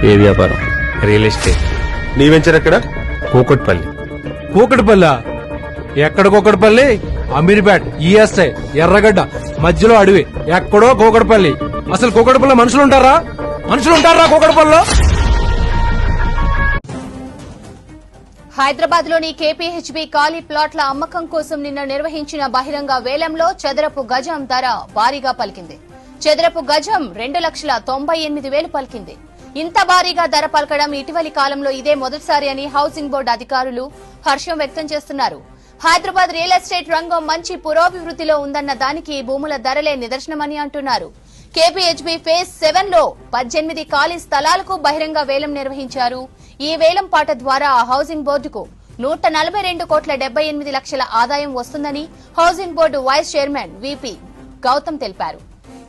ఏ వ్యాపారం? Real estate. నీ venture ఎక్కడ? కూకట్పల్లి. కూకట్పల్లి? ఎక్కడ కూకట్పల్లి? అమీర్పేట్, ఈఎస్ఐ, ఎర్రగడ్డ మధ్యలో అడవి, ఎక్కడో కూకట్పల్లి. అసలు కూకట్పల్లి మనుషులు ఉంటారా? కూకట్పల్లిలో? హైదరాబాద్ లోని కేపీహెచ్బీ ఖాళీ ప్లాట్ల అమ్మకం కోసం నిన్న నిర్వహించిన బహిరంగ వేలంలో చదరపు గజం ధర భారీగా పలికింది. చదరపు గజం 2,98,000 పలికింది. ఇంత భారీగా ధర పలకడం ఇటీవలి కాలంలో ఇదే మొదటిసారి అని హౌసింగ్ బోర్డు అధికారులు హర్షం వ్యక్తం చేస్తున్నారు. హైదరాబాద్ రియల్ ఎస్టేట్ రంగం మంచి పురోభివృద్ధిలో ఉందన్న దానికి భూముల ధరలే నిదర్శనమని అంటున్నారు. కేపీహెచ్బీ ఫేజ్ 7 లో 18 ఖాళీ స్థలాలకు బహిరంగ వేలం నిర్వహించారు. ఈ వేలం పాట ద్వారా హౌసింగ్ బోర్డుకు 142,78,00,000 ఆదాయం వస్తుందని housing board vice chairman VP Gautam తెలిపారు.